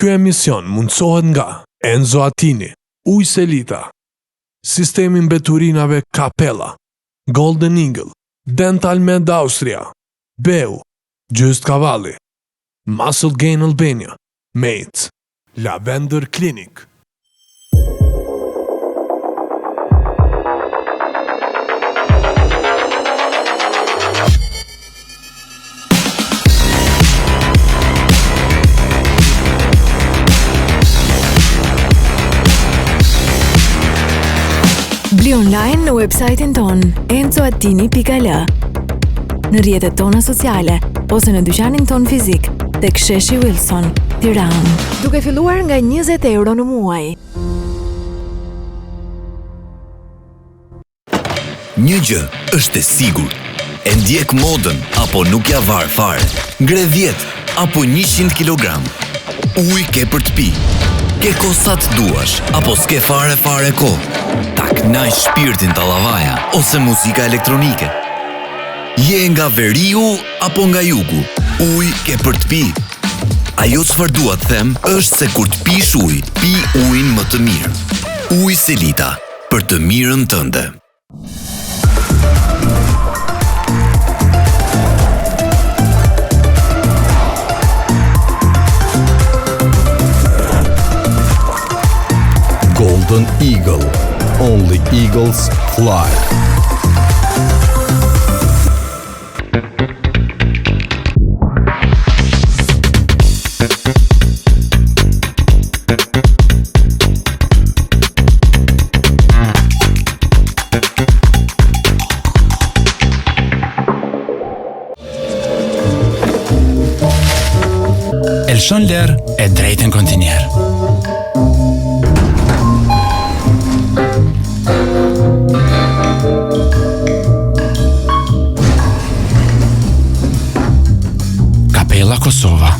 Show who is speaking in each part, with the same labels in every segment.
Speaker 1: Ky emision mundsohet nga Enzo Attini, Ujë Selita, Sistemi Mbeturinave Capella, Golden Eagle, Dental Med Austria, Beu, Just Cavalli, Muscle Gain Albania, Mates, Lavender Clinic.
Speaker 2: Bli online në website-in ton enzoattini.al, në rrjetet tona sociale ose në dyqanin ton fizik tek sheshi Wilson, Tiranë. Duke filluar nga 20 euro në muaj.
Speaker 3: Një gjë është e sigurt. E ndjek modën apo nuk ja var fare. Ngre 10 apo 100 kg. Ujë ke për të pi. Ke kosat duash, apo s'ke fare ko. Ta knaq shpirtin të lavaja, ose muzika elektronike. Je nga veriu, apo nga jugu. Ujë ke për të pi. Ajo çfarë dua të them, është se kur të pish ujë, pi ujin më të mirë. Ujë Selita, për të mirën tënde.
Speaker 4: Golden Eagle. Only eagles fly.
Speaker 5: Elshon ler e drejtën kontinjer. Capella Kosova.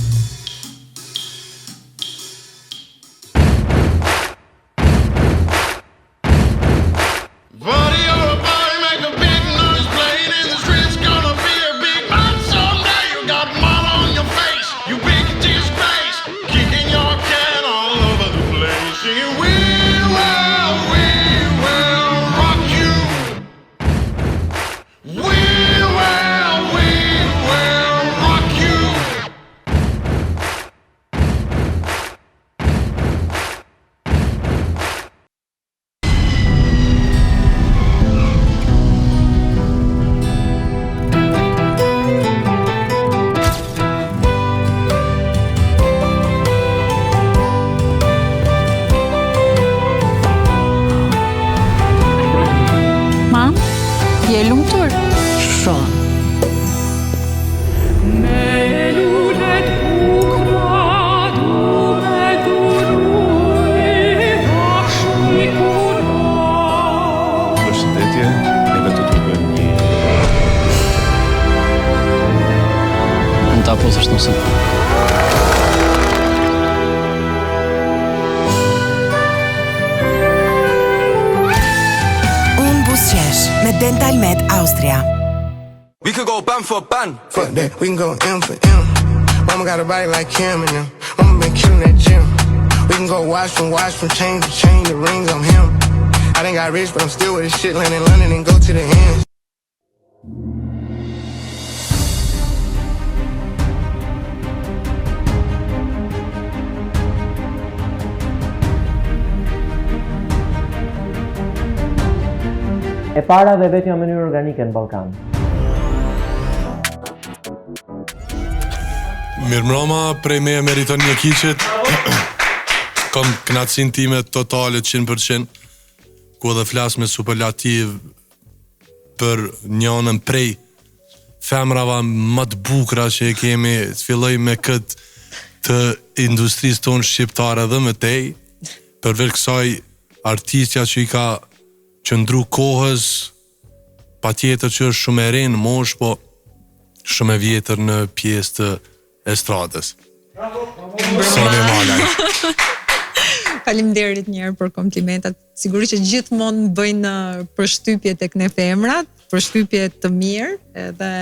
Speaker 6: Je lumtur?
Speaker 2: Shumë.
Speaker 7: Përshëndetje, neve të tregojmë një.
Speaker 6: Mund ta pusësh nëse.
Speaker 2: Me Dental Med Austria.
Speaker 8: We could go ban for ban.
Speaker 9: Fuck that, we can go M for M. Mama got a body like Kim and them. Mama been killing that gym. We can go watch from chain to chain, the rings on him. I done got rich, but I'm still with this shit, land in London and go to the ends.
Speaker 10: E para dhe vetëm mënyrë organike në Ballkan.
Speaker 1: Mirëmbrëma, prej me e meriton një kiqit. Kom knatësin time totale 100%, ku edhe flas me superlativ për njënën prej femrave më të bukura që e kemi. Filloj me këtë të industrisë tonë shqiptare dhe me tej, përveç kësaj artistja që i ka qëndru kohës, pa tjetër që është shumë e rinë mosh, po shumë e vjetër në pjesë të estradës. Soni Malaj.
Speaker 11: Faleminderit një herë për komplimentat. Sigurisht që gjithmonë bëjnë përshtypje tek ne femrat, përshtypje të mirë, edhe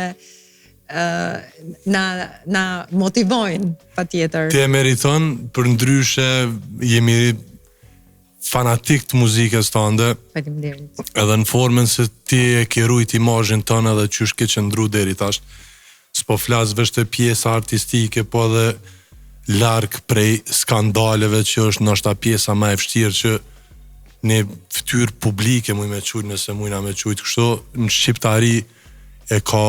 Speaker 11: na motivojnë patjetër.
Speaker 1: Ti e meriton, për ndryshe jemi fanatik të muzikës tënde.
Speaker 11: Faleminderit.
Speaker 1: Edhe në formën se ti e ke rujt imazhin tënë edhe qysh ke qëndru deri tash. S'po flas vetë pjesa artistike, po edhe larg prej skandaleve që është ndoshta pjesa më e vështirë që në fytyrë publike mujme qujt nëse mujna me qujt kështu, në shqiptari e ka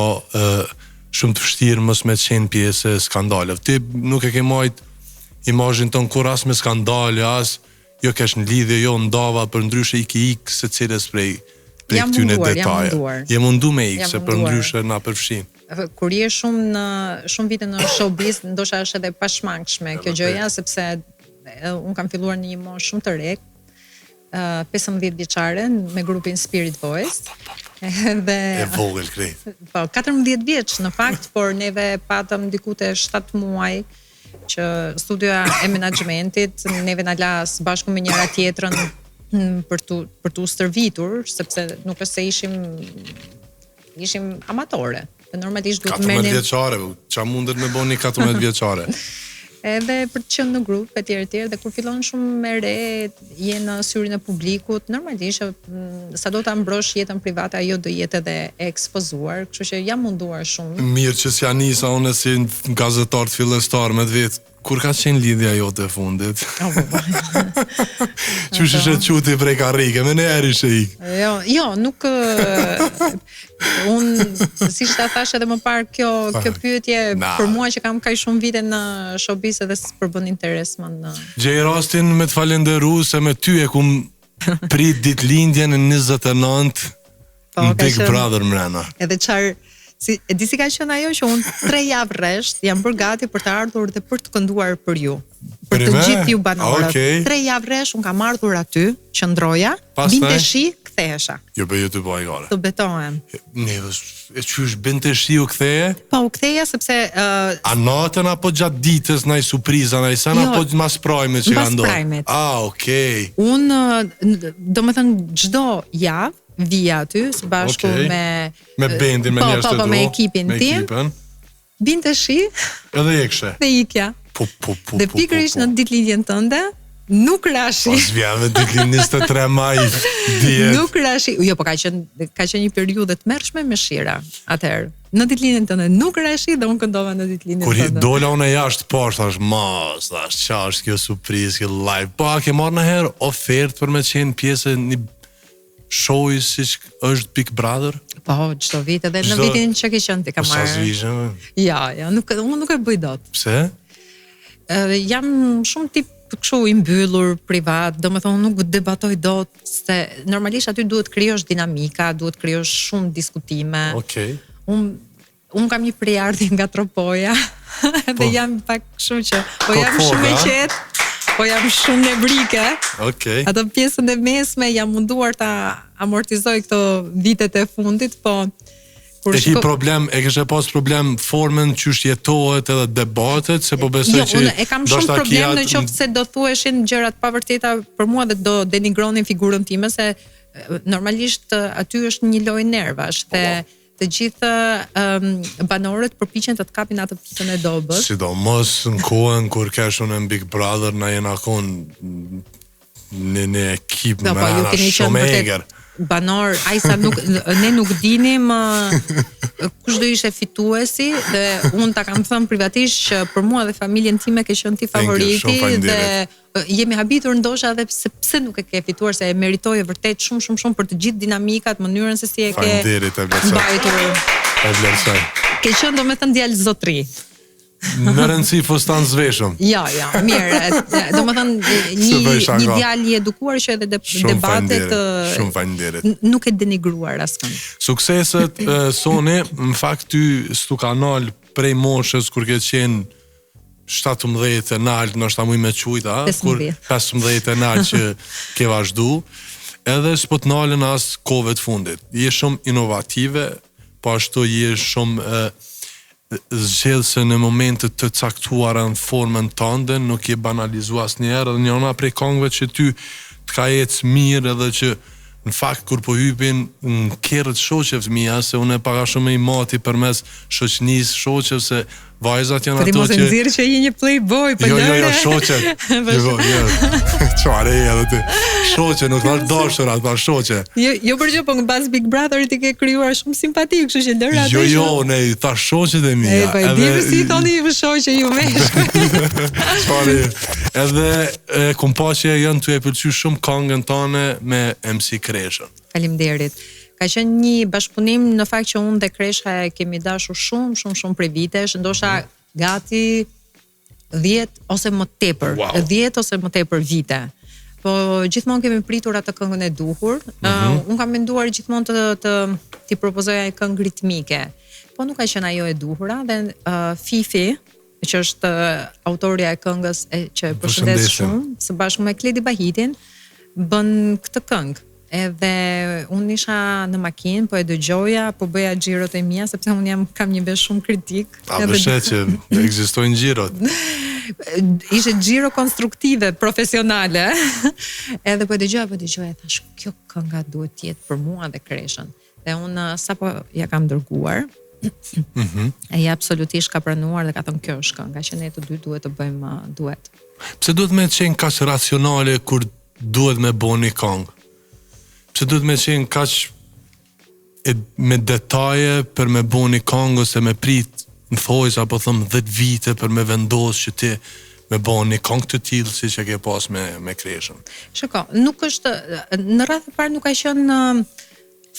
Speaker 1: shumë të vështirë mos me qenë pjesë e skandaleve. Ti nuk e ke majt imazhin ton kur as me skandale, as jo kesh në lidhje, jo ndava, për ndryshe i ke ik se cilës prej këtyne detaje. Je mundu me ik, se për ndryshe na përfshin.
Speaker 11: Kur je shumë vite në showbiz, ndoshta është edhe pashmangshme kjo gjëja, sepse unë kam filluar në një moshë shumë të re, 15 vjeçare me grupin Spirit Voice.
Speaker 1: E vogël krejt.
Speaker 11: Po, 14 vjeç në fakt, por neve patëm diku te 7 muaj që studioja e menaxhmentit neve na la së bashku me njëra tjetrën për tu stërvitur, sepse nuk është se ishim amatore. Normalisht duhet
Speaker 1: 14 vjeçare, qa mundet me boni 14 vjeçare?
Speaker 11: Edhe për të qenë në grup etj dhe kur fillon shumë me re, je në syrin e publikut, normalisht sado ta mbrosh jetën private, ajo do jetë edhe e ekspozuar, kështu që jam munduar shumë.
Speaker 1: Mirë që s'ja nisa unë si gazetar të fillestar me të vetë, kur ka qenë lidhja jote e fundit? Qysh ishe quti prej karrike, me ne eri ishe ik?
Speaker 11: Jo, nuk... Unë, si shta thash edhe më parë, kjo pyetje, për mua që kam kaq shumë vite në showbiz edhe s'përbën interes më në...
Speaker 1: Gjej rastin me të falenderu se me ty e kum prit ditëlindjen e 29 në Big Brother mrena.
Speaker 11: Edhe qarë... E di si ka qenë ajo që unë 3 javë rresht jam bërë gati për të ardhur dhe për të kënduar për ju. Për të gjithë ju banorët. 3 javë rresht unë kam ardhur aty, qëndroja, binte shi, kthehesha.
Speaker 1: Jo be ju të bëj gare.
Speaker 11: Të betohem.
Speaker 1: Nevës, e qysh binte shi u ktheje?
Speaker 11: Po, u ktheja sepse...
Speaker 1: A natën apo gjatë ditës naj surpriza, naj sen, apo mas prajmet që ka ndohë?
Speaker 11: Mas prajmet.
Speaker 1: Okej.
Speaker 11: Unë, do me thënë, gjdo javë, vija aty, së bashku me
Speaker 1: bendin, me njerëz të tu,
Speaker 11: me ekipin tim, binte shi,
Speaker 1: edhe jekshe,
Speaker 11: dhe ikja. Dhe pikërisht në ditëlindjen tënde, nuk rashi.
Speaker 1: Pas vjen me ditëlindjen 23 maj, diet.
Speaker 11: Nuk rashi. Jo, po ka qenë një periudhë të mërshme me shira, atëherë. Në ditëlindjen tënde nuk rashi dhe unë këndova në ditëlindjen tënde.
Speaker 1: Kur dola unë jashtë poshtë, thash, qa është kjo surprizë, kjo live. Po, a ke marrë në herë ofertë për me qenë pjesë një show si është Big Brother?
Speaker 11: Po, çdo vit edhe në vitin që ke qenë ti ka marrë.
Speaker 1: Sa zvishëm?
Speaker 11: Ja, unë nuk e bëj dot.
Speaker 1: Pse?
Speaker 11: Jam shumë tip kështu i mbyllur privat, domethënë nuk debatoj dot, se normalisht aty duhet krijosh dinamika, duhet krijosh shumë diskutime.
Speaker 1: Okej.
Speaker 11: Unë kam një prejardhje nga Tropoja, dhe jam pak kështu që po jam shumë e qetë. Po jam shumë nebrike.
Speaker 1: Okej.
Speaker 11: Ato pjesën e mesme jam munduar ta amortizoj këto vitet e fundit, po
Speaker 1: e kishe pas problem formën qysh jetohet edhe debatet, se po besoj që
Speaker 11: unë e kam shumë problem në qoftë se do thueshin gjërat pa vërteta për mua dhe do denigronin figurën time, se normalisht aty është një lojë nervash dhe të gjithë banorët përpiqen të kapin atë pikën e dobët.
Speaker 1: Sidomos në kohën kur kesh unë në Big Brother, na jena konë në ekip me ara shumë eger.
Speaker 11: Banor, ajsa ne nuk dinim kush do ishte fituesi, dhe unë ta kam thënë privatisht që për mua dhe familjen time ke qenë ti favoriti dhe jemi habitur ndoshta edhe pse nuk e ke fituar, se e meritoje vërtet shumë për të gjithë dinamikat, mënyrën se si e ke mbajtur.
Speaker 1: E vlerësoj.
Speaker 11: Ke qenë domethënë djalë zotri.
Speaker 1: Në rëndësi fustan zveshëm.
Speaker 11: Ja, mirë. Domethënë një djalë i edukuar që edhe debatet
Speaker 1: shumë faleminderit.
Speaker 11: Nuk e denigruar askënd.
Speaker 1: Sukseset Soni, në fakt ty s'tu kanal prej moshës kur ke qenë 17 e nalt, nështë ta muj me qujta, kur 15 e nalt që ke vazhdu, edhe s'po të nalën as kove të fundit. Je shumë inovative, po ashtu je shumë zgjedhse në momentet të caktuara në formën tënde, nuk je banalizu asnjëherë, dhe njëna prej këngëve që ty të ka ecë mirë edhe që në fakt kur po hypin në kerrët shoqe fëmia, se unë e paga shumë i mati përmes shoqënisë shoqe, se vajzat janë ato që...
Speaker 11: Po ti mos e nxirr që je një playboy, po lëre.
Speaker 1: Jo, shoqe. Jo. Çfarë edhe ti? Shoqe, nuk thash dashur, atë shoqe.
Speaker 11: Jo për gjë, po mbas Big Brother ti ke krijuar shumë simpatik, kështu që lëre atë.
Speaker 1: Jo, ne i thash shoqet e mia.
Speaker 11: Po di si thoni shoqe ju meshkuj.
Speaker 1: Çfarë? Edhe kum pa që janë ty e pëlqyer shumë këngën tone me MC Kreshën.
Speaker 11: Faleminderit. Ka qenë një bashkëpunim në fakt që unë dhe Kresha e kemi dashur shumë prej vitesh, ndoshta gati 10 ose më tepër, 10 ose më tepër vite. Po gjithmonë kemi pritur atë këngën e duhur. Unë kam menduar gjithmonë të t'i propozoja një këngë ritmike. Po nuk ka qenë ajo e duhura dhe Fifi, që është autorja e këngës që e përshëndes shumë, së bashku me Kledi Bahitin, bën këtë këngë. Edhe unë isha në makinë, po e dëgjoja, po bëja xhirot e mia, sepse unë kam një vesh shumë kritik.
Speaker 1: A vëshet që ekzistojnë xhirot?
Speaker 11: Ishte xhiro konstruktive, profesionale. Edhe po e dëgjoja, thash, kjo kënga duhet të jetë për mua dhe Kreshën. Dhe unë sapo ja kam dërguar. Ai absolutisht ka pranuar dhe ka thënë kjo është kënga që ne të dy duhet të bëjmë duet.
Speaker 1: Pse duhet me qenë kaq racionale kur duhet me bëni këngë? Pse duhet me qenë kaq me detaje për me bëni këngë ose me prit në thojës apo thëm 10 vite për me vendos që ti me bëni këngë të tillë siç e ke pas me Kreshën.
Speaker 11: Shiko, nuk është në radhë e parë nuk ka qenë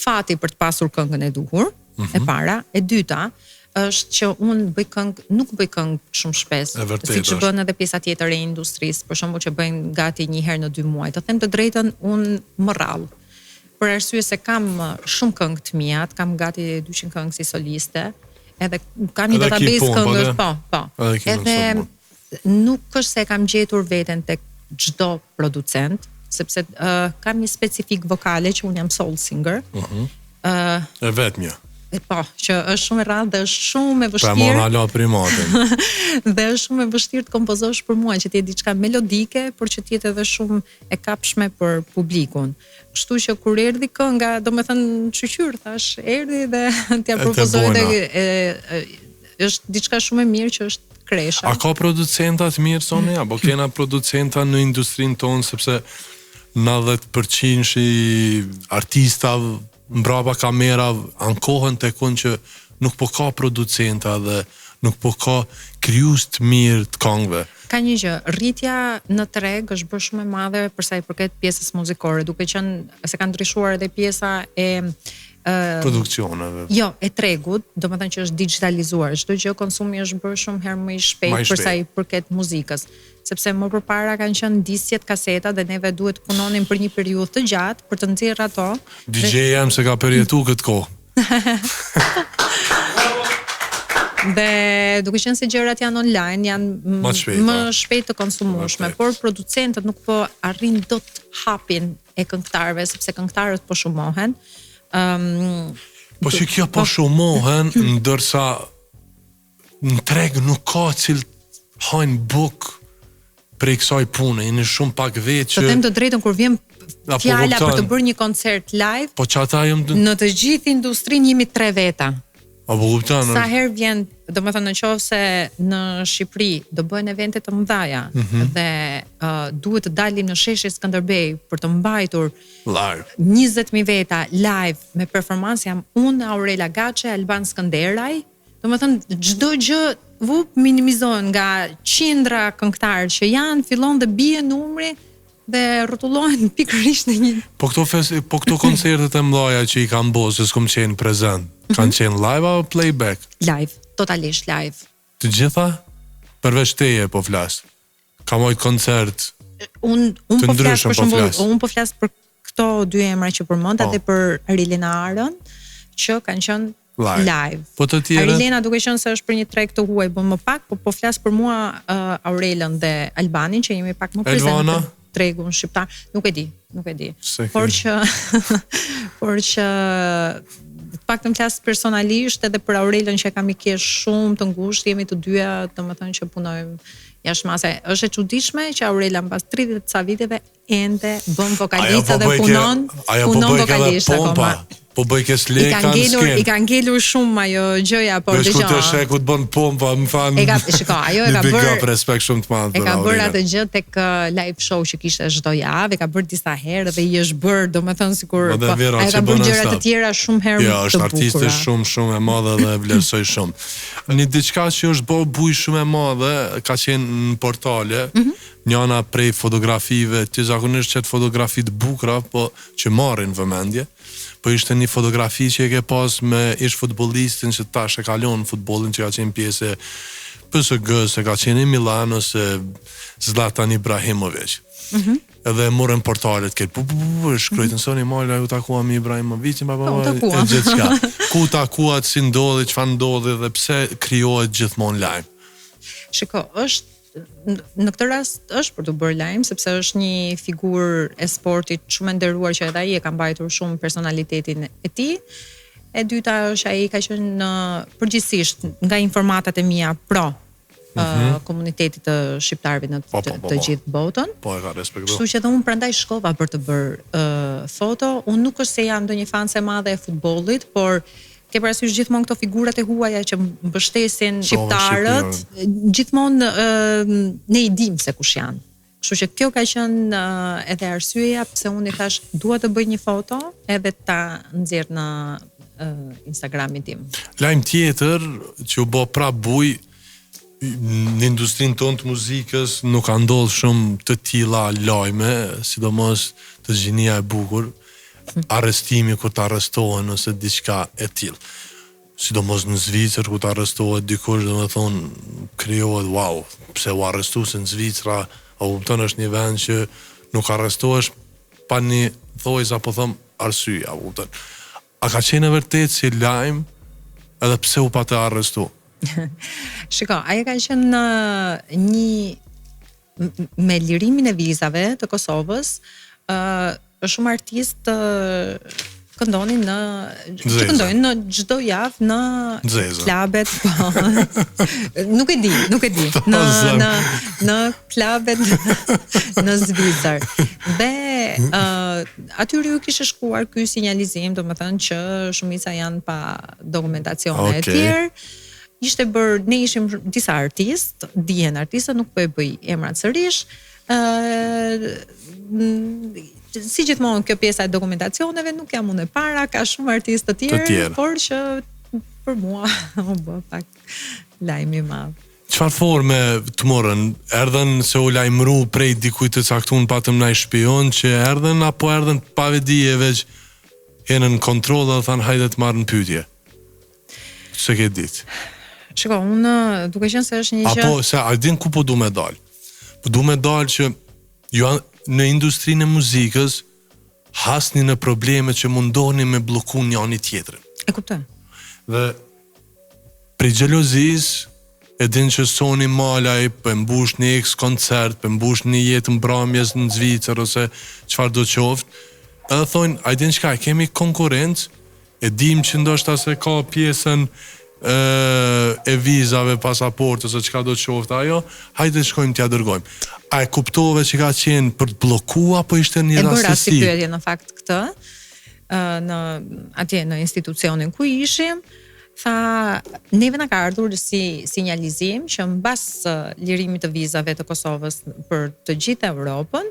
Speaker 11: fati për të pasur këngën e duhur, e para, e dyta është që unë nuk bëj këngë shumë shpesh, siç bën edhe pjesa tjetër e industrisë, për shembull që bëjnë gati një herë në 2 muaj. Të them të drejtën, unë më rrall. Për arsye se kam shumë këngë të mia, kam gati 200 këngë si soliste, edhe kam një database këngësh, po. Edhe nuk është se kam gjetur veten tek çdo producent, sepse kam një specifik vokale që unë jam soul singer.
Speaker 1: E vetmja.
Speaker 11: Po, që është shumë e rrallë dhe është shumë e vështirë.
Speaker 1: Pra mora la primatin.
Speaker 11: Dhe është shumë e vështirë të kompozosh për mua, që të jetë diçka melodike, por që të jetë edhe shumë e kapshme për publikun. Kështu që kur erdhi kënga, domethënë shqyr, thash, erdhi dhe t'ja propozoj dhe është diçka shumë e mirë që është Kresha.
Speaker 1: A ka producenta të mirë soni, apo kena producenta në industrinë tonë, sepse 90% i artistave mbrapa kamera ankohen të kun që nuk po ka producenta dhe nuk po ka krijues të mirë të këngëve.
Speaker 11: Ka një gjë, rritja në treg është bërë shumë e madhe për sa i përket pjesës muzikore, duke qenë se ka ndryshuar edhe pjesa e
Speaker 1: produksioneve.
Speaker 11: Jo, e tregut, domethënë që është digitalizuar. Çdo gjë konsumi është bërë shumë herë më i shpejt për sa i përket muzikës, sepse më përpara kanë qenë disjet, kaseta dhe neve duhet punonim për një periudhë të gjatë për të nxjerrë ato.
Speaker 1: DJ jam se ka përjetu këtë kohë.
Speaker 11: Dhe duke qenë se gjërat janë online, janë më shpejt të konsumueshme, por producentët nuk po arrin dot hapin e këngëtarëve, sepse këngëtarët po shumohen.
Speaker 1: Po që kjo po shumohen, ndërsa në treg nuk ka cilë hajnë buk prej kësaj pune, jeni shumë pak vetë që...
Speaker 11: Të them të drejtën, kur vjen fjala për të bërë një koncert live,
Speaker 1: po që ata
Speaker 11: në të gjithë industrinë jemi 3 veta. Sa herë vjen, do më thënë në qovë se në Shqipëri do bëhen evente të mëdhaja dhe duhet të dalim në sheshje Skënderbej për të mbajtur 20.000 veta live me performansë, jam unë, Aurela Gaçe, Alban Skënderaj, do më thënë çdo gjë minimizohen nga qindra këngëtarë që janë, fillon dhe bie numri dhe rrotullohen pikërisht në një...
Speaker 1: Po këto koncertet e mëdhaja që i kanë bërë, se s'kom qenë prezent, kanë qenë live apo playback?
Speaker 11: Live, totalisht live.
Speaker 1: Të gjitha? Përveç teje po flas. Ka mojt koncert
Speaker 11: të ndryshëm po flas. Unë po flas për këto 2 emra që përmenda dhe për Arilena Arën, që kanë qenë live.
Speaker 1: Po të tjera?
Speaker 11: Arilena duke qenë se është për një treg të huaj bën më pak, po flas për mua Aurelën dhe Albanin që jemi pak më prezent në tregun shqiptar. Nuk e di. Por që pak të më flas personalisht edhe për Aurelën që kam i kesh shumë të ngushtë, jemi të dyja, domethënë që punojmë Jashtëmase. Është e çuditshme që Aurela mbas 30 ca viteve ende bën vokaliste dhe punon vokaliste akoma.
Speaker 1: Po bëj kes leka në skenë.
Speaker 11: I ka ngelur shumë ajo gjëja, por dëgjoj.
Speaker 1: Ku të shekut bën pompa, më thanë.
Speaker 11: Ajo e ka bërë
Speaker 1: respekt shumë të madh.
Speaker 11: E ka bërë atë gjë tek live show që kishte çdo javë, e ka bërë disa herë dhe i është bërë, domethënë sikur
Speaker 1: ajo
Speaker 11: ka bërë gjëra të tjera shumë herë të bukura.
Speaker 1: Jo, është artiste shumë e madhe dhe vlerësoj shumë. Një diçka që është bërë buj shumë e madhe, ka qenë në portale, njëna prej fotografive, ti zakonisht qëtë fotografi të bukura, po që marrin vëmendje, po ishte një fotografi që e ke pas me ish futbollistin që tash e kalon futbollin, që ka qenë pjesë e PSG, se ka qenë i Milan ose Zlatan Ibrahimović. Edhe morën portalet shkruajtën soni mala, u takuam me Ibrahimovicin, e gjithçka. Ku takuat, si ndodhi, çfarë ndodhi dhe pse krijohet gjithmonë lajm.
Speaker 11: Shiko, në këtë rast është për të bërë lajm, sepse është një figurë e sportit shumë e nderuar që edhe ai e ka mbajtur shumë personalitetin e tij. E dyta është ai ka qenë përgjithsisht nga informatat e mia pro komunitetit të shqiptarëve në të gjithë botën.
Speaker 1: Po e ka respektuar.
Speaker 11: Kështu që edhe unë prandaj shkova për të bërë foto. Unë nuk është se jam ndonjë fan e madhe e futbollit, por ke parasysh gjithmonë këto figurat e huaja që mbështesin shqiptarët, gjithmonë ne i dim se kush janë. Kështu që kjo ka qenë edhe arsyeja pse unë i thash dua të bëj një foto edhe ta nxjerr në Instagramin tim.
Speaker 1: Lajm tjetër që u bë prap buj në industrinë tonë të muzikës, nuk ka ndodhur shumë të tilla lajme, sidomos të gjinia e bukur, arrestimi kur të arrestohen ose diçka e tillë. Sidomos në Zvicër kur të arrestohet dikush, domethënë krijohet wow, pse u arrestuan në Zvicra, kupton është një vend që nuk arrestohesh pa një thojës apo them arsye, kupton. A ka qenë vërtet si lajm edhe pse u pa të arrestu?
Speaker 11: Shiko, ajo ka qenë me lirimin e vizave të Kosovës, shumë artistë këndonin në çdo javë në klubet, nuk e di, në klubet në Zvicër. Dhe aty u kishte shkuar ky sinjalizim, domethënë që shumica janë pa dokumentacione e tjerë. Ishte bërë, ne ishim disa artistë, dihen artistë, nuk po e bëj emrat sërish. Si gjithmonë kjo pjesa e dokumentacioneve nuk jam unë e para, ka shumë artistë të tjerë, por që për mua u bë pak lajmi i madh.
Speaker 1: Çfarë forme të morën? Erdhën se u lajmëru prej dikujt të caktuar, patëm ndaj shpion që erdhën, apo erdhën pa vedi e veç henën kontroll dhe thanë hajde të marrën pyetje? Se ke ditë?
Speaker 11: Shiko, unë duke qenë se është një gjë...
Speaker 1: Apo, se a din ku po du me dalë? Po du me dalë që në industrinë e muzikës hasni në probleme që mundohni me bloku njëri tjetrin.
Speaker 11: E kuptoj.
Speaker 1: Dhe prej xhelozis e din që Sony Malaj për mbush një X koncert, për mbush një jetë mbrëmjes në Zvicër ose çfarë do qoftë, edhe thonë, a din çka, kemi konkurrencë, e dim që ndoshta se ka pjesën e vizave, pasaportës ose çka do qoftë ajo, hajde shkojmë t'ja dërgojmë. A e kuptove që ka qenë për të blokua, apo ishte një rastësi?
Speaker 11: E bëra si pyetje në fakt këtë, atje në institucionin ku ishim, tha, neve na ka ardhur si sinjalizim që mbas lirimit të vizave të Kosovës për të gjithë Evropën,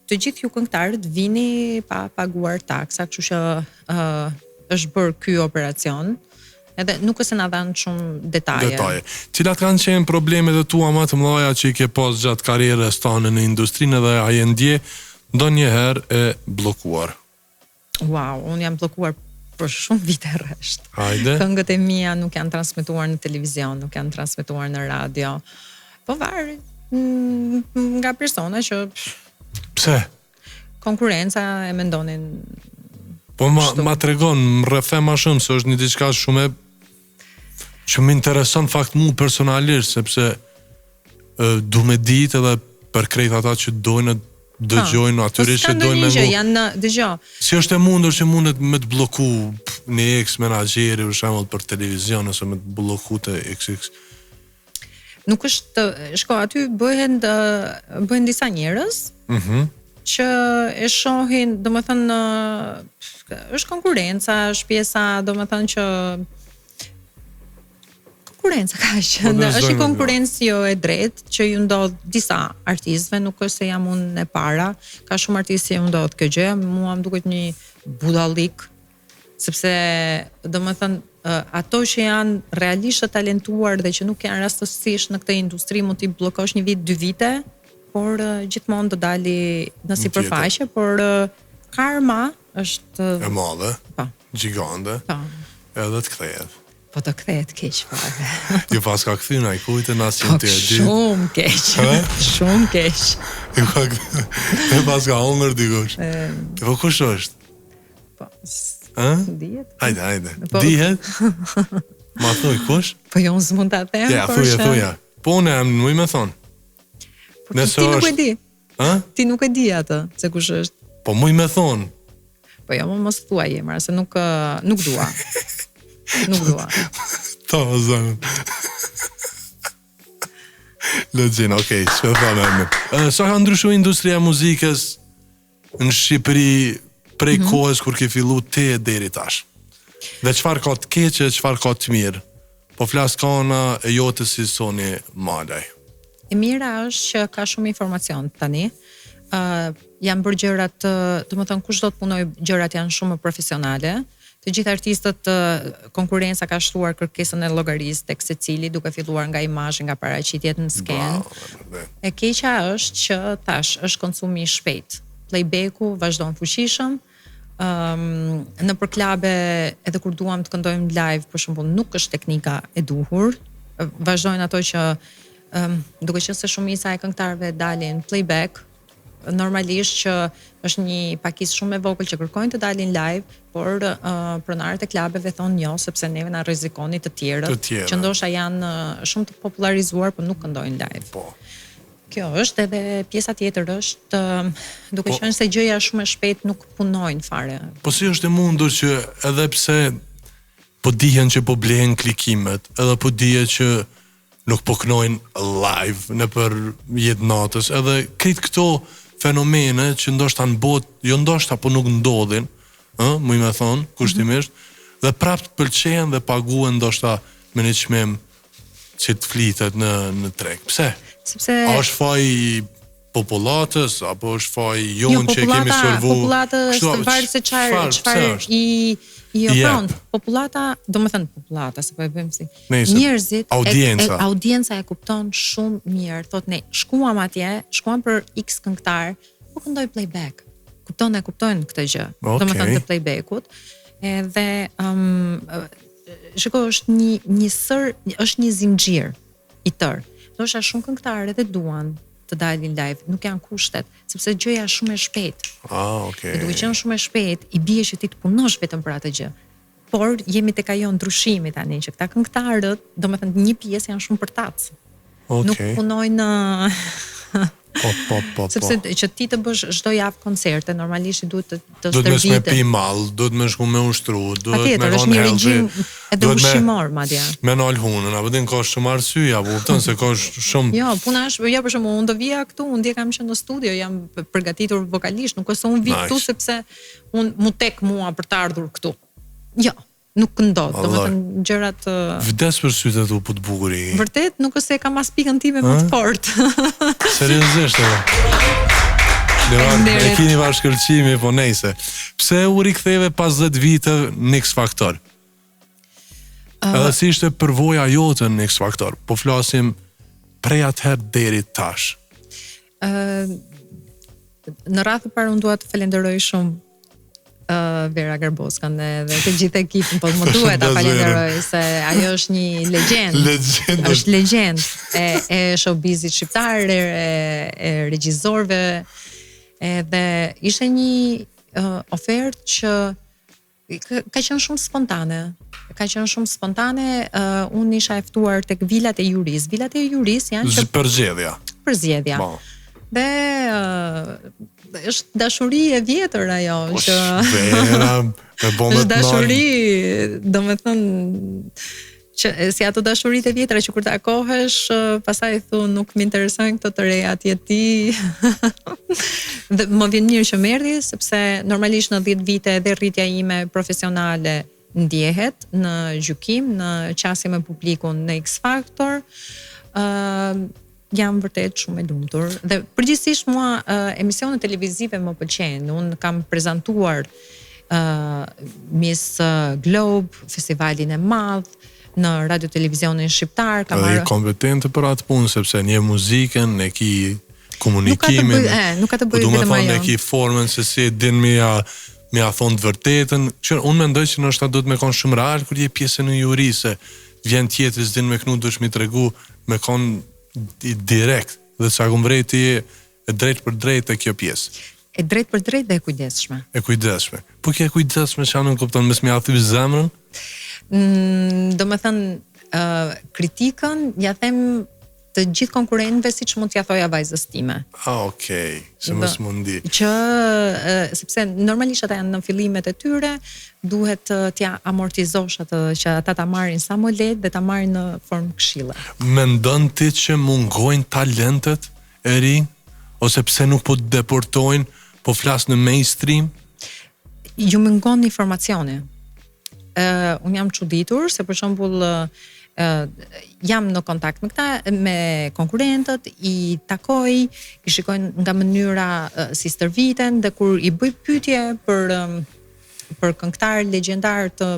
Speaker 11: të gjithë ju këngëtarët vini pa paguar taksa, kështu që është bërë ky operacion. Edhe nuk është na dhanë shumë detaje.
Speaker 1: Cilat kanë qenë problemet e tua më të mëdha që i ke pas gjatë karrierës tënde në industrinë dhe a je ndje ndonjëherë e bllokuar?
Speaker 11: Wow, unë jam bllokuar për shumë vite rresht.
Speaker 1: Hajde.
Speaker 11: Këngët e mia nuk janë transmetuar në televizion, nuk janë transmetuar në radio. Po varet nga persona që
Speaker 1: pse?
Speaker 11: Konkurenca e mendonin.
Speaker 1: Po ma tregon, më rrëfe ma shumë, se është një diçka shumë që më intereson fakt mu personalisht, sepse du me ditë edhe për krejt ata që dojnë dëgjojnë, natyrisht që dojnë me
Speaker 11: ngu.
Speaker 1: Si është e mundur që mundet me të bloku një ex-menagjeri, për shembull për televizion, ose me të bloku të XX?
Speaker 11: Nuk është, shko, aty bëhen disa njerëz që e shohin, domethënë është konkurenca, është pjesa, domethënë që konkurenca ka që është një konkurencë jo e drejtë që ju ndodh disa artistëve, nuk është se jam unë e para, ka shumë artistë që ju ndodh kjo gjë, mua më duket një budallik, sepse domethënë ato që janë realisht të talentuar dhe që nuk janë rastësisht në këtë industri mund t'i bllokosh 1 vit, 2 vite, por gjithmonë do dali në sipërfaqe, por karma është
Speaker 1: e madhe, gjigande, edhe të kthehet.
Speaker 11: Po të kthehet keq fare.
Speaker 1: Ju pas ka kthy na i kujtë në asnjë të dy.
Speaker 11: Shumë keq. Shumë keq.
Speaker 1: Ju pas ka hunger dikush. Po kush është?
Speaker 11: Po. Dihet.
Speaker 1: Hajde. Dihet? Ma thuj kush?
Speaker 11: Po jo s'mund ta them,
Speaker 1: ja, thuja. Po unë jam më me thon.
Speaker 11: Ti nuk e di. Ti nuk e di atë, se kush është.
Speaker 1: Po më me thon.
Speaker 11: Po jo, mos thuaj emra, se nuk dua. Nuk dua.
Speaker 1: To, zënë. Lëgjin, okej, që thame me. Sa ka ndryshu industria muzikës në Shqipëri prej kohës kur ke fillu te deri tash? Dhe çfarë ka të keqe, çfarë ka të mirë? Po flas kana e jote si Soni Malaj.
Speaker 11: E mira është që ka shumë informacion tani. Janë bërë gjërat, domethënë kush do të punoj, gjërat janë shumë profesionale. Të gjithë artistët, konkurenca ka shtuar kërkesën e llogarisë tek secili, duke filluar nga imazhi, nga paraqitjet në skenë. E keqja është që tash është konsumi i shpejt. Playbacku vazhdon fuqishëm. Në për klabe, edhe kur duam të këndojmë live, për shembull, nuk është teknika e duhur. Vazhdojnë ato që duke qenë se shumica e këngëtarëve dalin playback, normalisht që është një pakicë shumë e vogël që kërkojnë të dalin live, por pronarët e klubeve thonë jo, sepse neve na rrezikoni të tjerët, që ndoshta janë shumë të popularizuar, por nuk këndojnë live.
Speaker 1: Po.
Speaker 11: Kjo është, edhe pjesa tjetër është duke qenë se gjëja shumë e shpejt nuk punojnë fare.
Speaker 1: Po si është e mundur që edhe pse po dihen që po blehen klikimet, edhe po dihet që nuk po kënojnë live në për jetë natës, edhe këtë këto fenomene që ndoshta në botë, jo ndoshta, po nuk ndodhin, më i me thonë, kushtimisht, dhe prapë pëlqen dhe paguen ndoshta me një çmim që të flitet në treg. Pse?
Speaker 11: Sepse
Speaker 1: a është faj popullatës, apo është faj jonë që kemi servu?
Speaker 11: Popullata është varë se çfarë popullata, do më thënë popullata, se po e bëjmë si njerëzit, audienca e kupton shumë mirë, thot ne, shkuam për X këngëtar, po këndoj playback, kuptojnë këtë gjë, do më thënë të playbackut, edhe shiko, është është një zinxhir i tërë, do është shumë këngëtarë edhe duan të dalin live, nuk janë kushtet, sepse gjëja është shumë e shpejt.
Speaker 1: Okay.
Speaker 11: Dhe duke qenë shumë e shpejt, i bie që ti të punosh vetëm për atë gjë. Por jemi tek ajo ndryshimi tani që këta këngëtarët, domethënë një pjesë janë shumë përtac. Nuk punojnë
Speaker 1: Po.
Speaker 11: Sepse që ti të bësh çdo javë koncerte, normalisht duhet të
Speaker 1: stërvitet. Duhet me pi mall, duhet me shku me ushtru, duhet me
Speaker 11: është një regjim edhe ushqimor madje.
Speaker 1: Me nal hunën, apo din ka shumë arsye, apo kupton se ka shumë.
Speaker 11: Jo, puna është, ja për shembull, unë do vija këtu, unë dia kam qenë në studio, jam përgatitur vokalisht, nuk është se unë vi këtu sepse unë mu tek mua për të ardhur këtu. Jo. Nuk ndodh, domethënë gjërat
Speaker 1: vdes për sytë tu po të bukuri.
Speaker 11: Vërtet, nuk është se kam as pikën time më të fortë.
Speaker 1: Seriozisht e keni bashkëlqimi, po nejse. Pse u riktheve pas 10 vite në X Factor? Edhe si ishte përvoja jote në X Factor? Po flasim prej atëherë deri tash.
Speaker 11: Në radhë parë unë dua të falenderoj shumë Vera Garboskan dhe të gjithë ekipin, po më duhet ta falenderoj se ajo është një legjend. Është legjend e showbizit shqiptar, e regjisorëve, dhe ishte një ofertë që ka qenë shumë spontane. Unë isha e ftuar tek Vilat e Juris. Vilat e Juris janë përzgjedhja. Dhe është dashuri e vjetër ajo,
Speaker 1: që Vera me bombet
Speaker 11: është dashuri, domethënë që si ato dashuritë e vjetra që kur takohesh, pastaj thu nuk më interesojnë këto të reja ti. Dhe më vjen mirë që më erdhi sepse normalisht në 10 vite edhe rritja ime profesionale ndjehet në gjykim, në qasje me publikun në X Factor. Jam vërtet shumë e lumtur dhe përgjithsisht mua emisionet televizive më pëlqejnë. Unë kam prezantuar Miss Globe, festivalin e madh në radio televizionin shqiptar, kam
Speaker 1: marrë kompetente për atë punë sepse një muzikën, ne ki komunikimin.
Speaker 11: Nuk ka të bëjë vetëm ajo.
Speaker 1: Ne ki formën se si din me ja thonë të vërtetën. Që unë mendoj që ndoshta duhet me kon shumë real kur je pjesë në juri se vjen tjetri s'din me kënu duhet mi tregu me kon direkt dhe sa kum vreti e drejt për drejt e kjo pjesë.
Speaker 11: E drejt për drejt dhe e kujdesshme.
Speaker 1: E kujdesshme. Po kjo e kujdesshme që nuk kupton mes me ja thysh zemrën?
Speaker 11: Do me thënë kritikën ja them të gjithë konkurrentëve siç mund t'ja thoja vajzës time.
Speaker 1: Okej, se mos mundi.
Speaker 11: Që sepse normalisht ata janë në fillimet e tyre, duhet t'ja amortizosh atë që ata ta marrin sa më lehtë dhe ta marrin në formë këshille.
Speaker 1: Mendon ti që mungojnë talentet e ri ose pse nuk po deportojnë, po flas në mainstream?
Speaker 11: Ju mungon informacioni. Unë jam çuditur se për shembull jam në kontakt me konkurrentët, i takoj, i shikoj nga mënyra si stërviten dhe kur i bëj pyetje për këngëtar legjendar të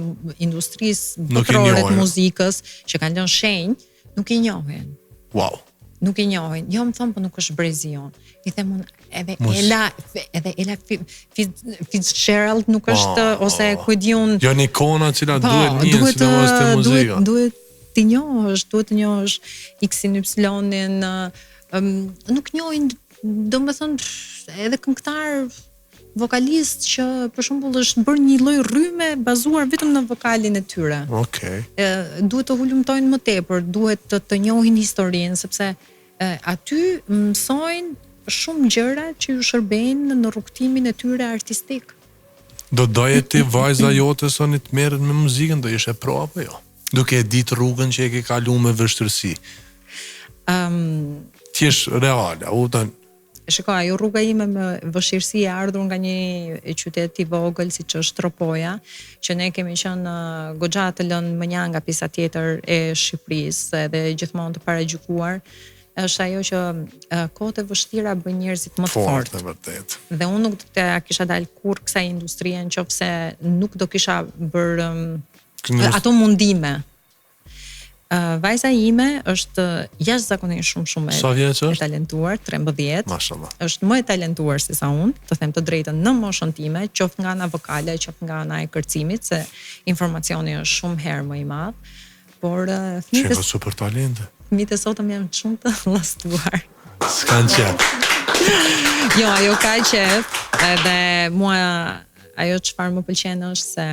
Speaker 11: industrisë botërore të muzikës që kanë lënë shenjë, nuk i njohin.
Speaker 1: Wow.
Speaker 11: Nuk i njohin. Jo më thon po nuk është brezi jon. I them unë edhe Ella Fitzgerald nuk është ose ku di unë.
Speaker 1: Jo një ikona që duhet një si të muzika.
Speaker 11: Duhet të njohësh X-in, Y-in, nuk njohin, domethënë edhe këngëtar vokalist që për shembull është bërë një lloj rrymë bazuar vetëm në vokalin e tyre.
Speaker 1: Okej.
Speaker 11: Duhet të hulumtojnë më tepër, duhet të njohin historinë sepse aty mësojnë shumë gjëra që ju shërbejnë në rrugtimin e tyre artistik.
Speaker 1: Do doje ti vajza jote soni të merret me muzikën, do ishe pro apo jo? Duke e ditë rrugën që e ke kaluar me vështirësi. Ti je reale,
Speaker 11: Shiko, ajo rruga ime me vështirësi e ardhur nga një qytet i vogël siç është Tropoja, që ne kemi qenë goxha të lënë mënja nga pjesa tjetër e Shqipërisë dhe gjithmonë të paragjykuar, është ajo që kohët e vështira bën njerëzit më të fortë.
Speaker 1: Vërtet.
Speaker 11: Dhe unë nuk do të kisha dalë kurrë kësaj industrie nëse nuk do kisha bërë ato mundime. Vajza ime është jashtëzakonisht shumë e talentuar, 13.
Speaker 1: Mashallah.
Speaker 11: Është më e talentuar se sa unë, të them të drejtën në moshën time, qoftë nga ana vokale, qoftë nga ana e kërcimit, se informacioni është shumë herë më i madh. Por
Speaker 1: fëmijët ka super talente.
Speaker 11: Fëmijët e sotëm janë shumë të llastuar.
Speaker 1: S'kan qef.
Speaker 11: Jo, ajo ka qef, edhe mua ajo çfarë më pëlqen është se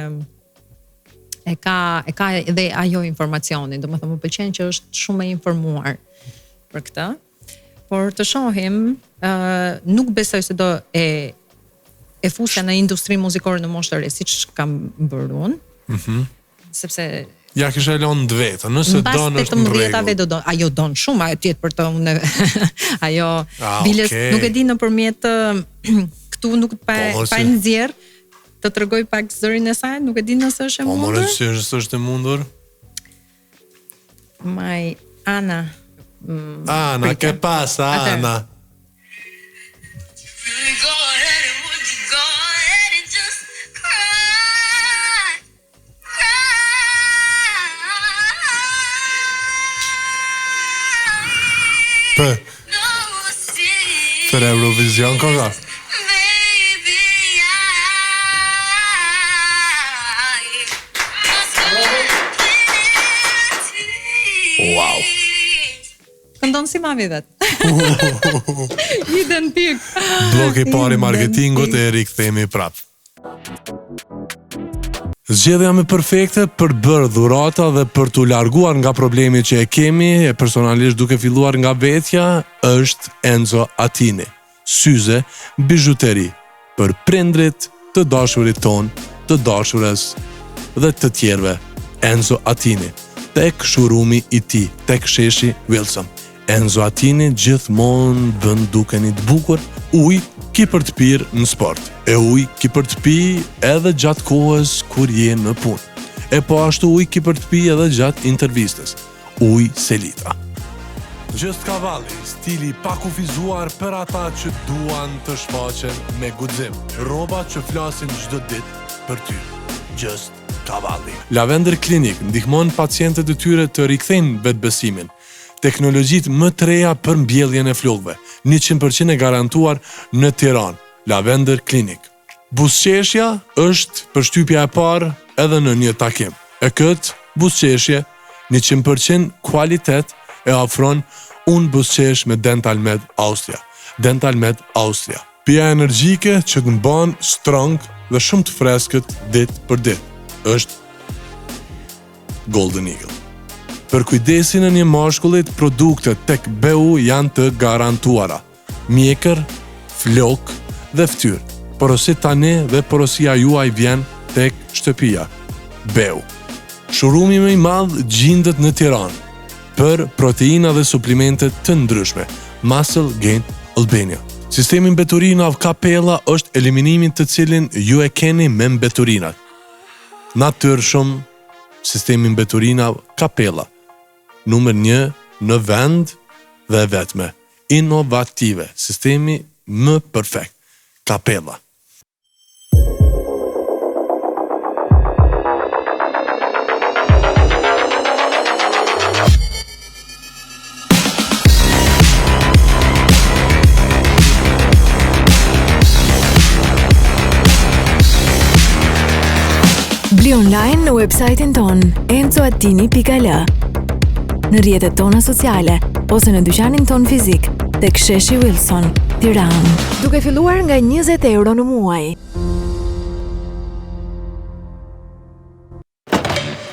Speaker 11: e ka edhe ajo informacionin, do më thëmë më pëlqen që është shumë e informuar për këtë, por të shohim, nuk besoj se do e fusja në industri muzikore në moshë të re, siç kam bërë unë, sepse
Speaker 1: ja kisha lënë vetë, nëse don është në rregull.
Speaker 11: Ajo don shumë, ajo tjetë për të unë, ajo biles nuk e di nëpërmjet këtu nuk pa nxjerr, të tregoj pak zërin e saj, nuk e di nëse është e mundur.
Speaker 1: Po, mëre që është e mundur?
Speaker 11: Ana.
Speaker 1: Ana, que pasa, Ana? Për Eurovision, koga? Wow.
Speaker 11: Këndon si mami vetë. Identik.
Speaker 1: Bloku i parë i marketingut e rikthehemi prap. Zgjedhja më perfekte për bërë dhurata dhe për t'u larguar nga problemi që e kemi, e personalisht duke filluar nga vetja, është Enzo Attini. Syze, bizhuteri për prindrit të dashurit ton, të dashures dhe të tjerve. Enzo Attini. tek shurumi i tij, tek sheshi Wilson. Enzo Attini gjithmonë bën dukeni të bukur, ujë ki për të pirë në sport, e ujë ki për të pi edhe gjatë kohës kur je në punë, e po ashtu ujë ki për të pi edhe gjatë intervistës, ujë Selita. Just Cavalli, stili pa kufizuar për ata që duan të shfaqen me guxim, rroba që flasin çdo ditë për ty. Just Cavalli. Lavender Clinic ndihmon pacientët e tyre të rikthejnë vetbesimin. Teknologjitë më të reja për mbjelljen e flokëve, 100% e garantuar në Tiranë. Lavender Clinic. Buzëqeshja është përshtypja e parë edhe në një takim. E këtë buzëqeshje 100% kualitet e ofron unë buzëqesh me Dental Med Austria. Dental Med Austria. Pija energjike që të mban strong dhe shumë të freskët ditë për ditë. Është Golden Eagle. Për kujdesin e një mashkullit, produktet tek BU janë të garantuara. Mjekër, flok dhe fytyrë. Porosit tani dhe porosia juaj vjen tek shtëpia. BU. Shurumi më i madh gjendet në Tiranë për proteina dhe suplimente të ndryshme. Muscle Gain Albania. Sistemi mbeturinav Capella është eliminimin të cilin ju e keni me mbeturinat. Natyrshëm, sistemi mbeturinav Capella. Numër 1 në vend dhe vetme. Inovative. Sistemi më perfekt. Capella.
Speaker 2: Bli online në website-in ton enzoattini.al, në rrjetet tona sociale, ose në dyqanin ton fizik, tek sheshi Wilson, Tiranë. Duke filluar nga 20 euro në muaj.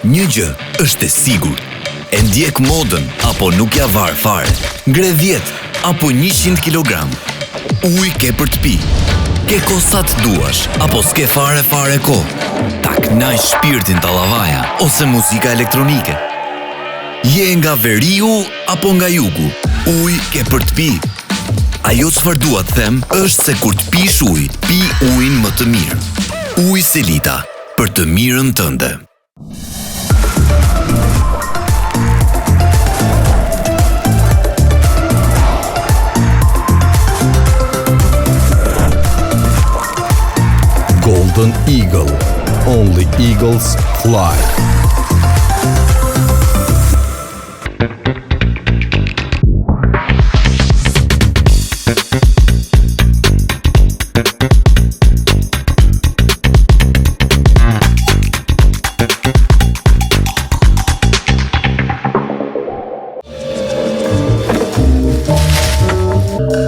Speaker 3: Një gjë është e sigurt. E ndjek modën apo nuk ja var fare. Ngre 10 apo 100 kg. Ujë ke për të pi. Ke kosa të duash apo s'ke fare kohë. Ta knaq shpirtin tallavaja ose muzika elektronike. Je nga veriu apo nga jugu, ujë ke për të pi. Ajo çfarë dua të them është se kur të pish ujë, pi ujin më të mirë. Ujë Selita, për të mirën tënde.
Speaker 4: Golden Eagle. Only eagles fly.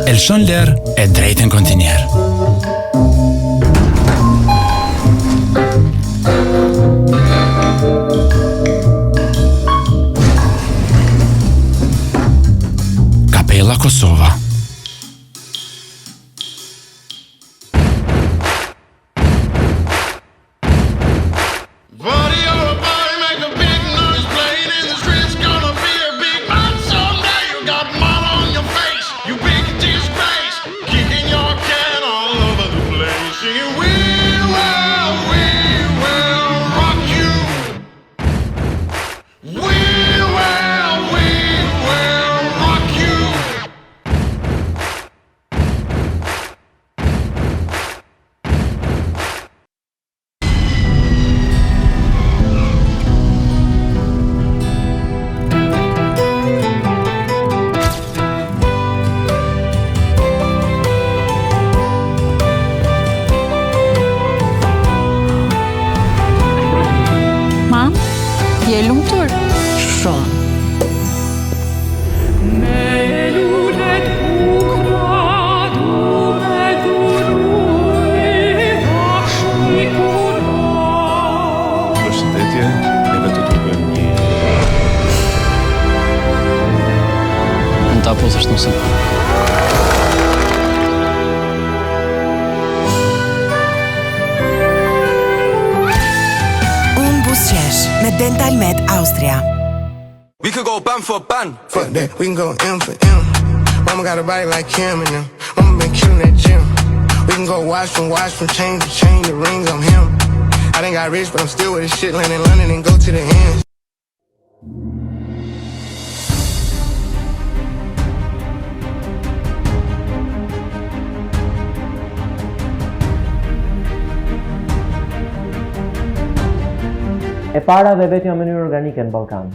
Speaker 5: Elshon Ler e drejtën kontinjer. Capella Kosova.
Speaker 6: Je lumtur?
Speaker 11: Shumë.
Speaker 7: Përshëndetje, neve të duken një...
Speaker 6: Mund ta pusësh nusën.
Speaker 12: Me Dental Med Austria.
Speaker 8: We could go ban for ban.
Speaker 9: Fuck that, we can go M for M. Mama got a body like Kim and them. Mama been killing that gym. We can go watch from chain to chain, the rings on him. I done got rich, but I'm still with this shit, land in London and go to the ends.
Speaker 10: E para dhe vetëm mënyrë organike në Ballkan.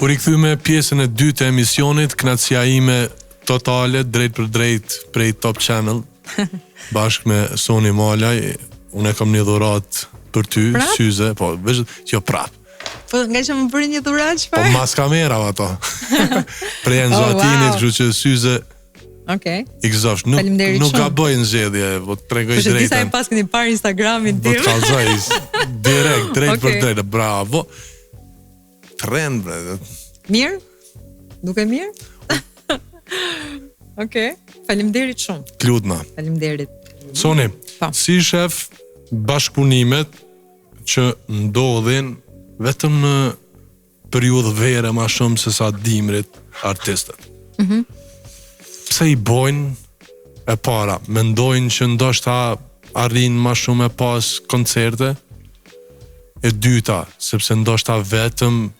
Speaker 1: Kur I kthy me pjesën e dytë të emisionit, kënaqësia ime totale drejt për drejt prej Top Channel, bashkë me Soni Malaj, unë e kam një dhuratë për ty,
Speaker 11: prap?
Speaker 1: syze, po, veç, jo prap.
Speaker 11: Po nga që më bëri një dhuratë
Speaker 1: Po
Speaker 11: çfarë?
Speaker 1: mas kamerave ato. Prej Enzo Atinit, kështu që syze
Speaker 11: Okej.
Speaker 1: I gëzosh, nuk
Speaker 11: Faleminderit shumë.
Speaker 1: gaboj në zgjedhje, po të tregoj
Speaker 11: Po disa e
Speaker 1: drejtën.
Speaker 11: pas keni parë Instagramin
Speaker 1: Po
Speaker 11: tim.
Speaker 1: të kallzoj direkt, drejt për
Speaker 11: Okej.
Speaker 1: drejt, bravo. Trend, bre.
Speaker 11: Mirë? Duke mirë? Okej. Faleminderit shumë.
Speaker 1: Klutna.
Speaker 11: Faleminderit.
Speaker 1: Soni,
Speaker 11: Po.
Speaker 1: si shef bashkëpunimet që ndodhin vetëm në periudhë vere ma shumë se sa dimrit artistët. Pse I bojnë e para? Mendojnë që ndoshta arrin ma shumë e pas koncerte? E dyta, sepse ndoshta vetëm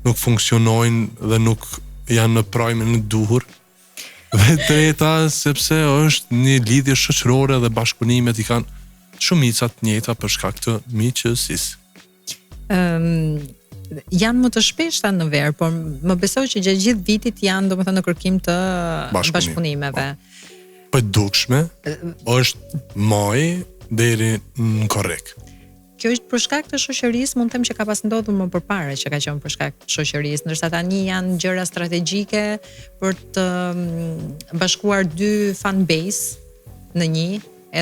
Speaker 1: nuk funksionojnë dhe nuk janë në prajmin e duhur? Dhe treta, sepse është një lidhje shoqërore dhe bashkëpunimet I kanë shumicat njëjta për shkak të miqësisë.
Speaker 11: Janë më të shpeshta në verë, por më besoj që gjatë gjithë vitit janë domethënë në kërkim të bashkëpunimeve.
Speaker 1: Po dukshme është maj deri në korrek.
Speaker 11: Kjo është për shkak të shoqërisë, mund të them që ka pas ndodhur më përpara që ka qenë për shkak të shoqërisë, ndërsa tani janë gjëra strategjike për të bashkuar dy fan base në një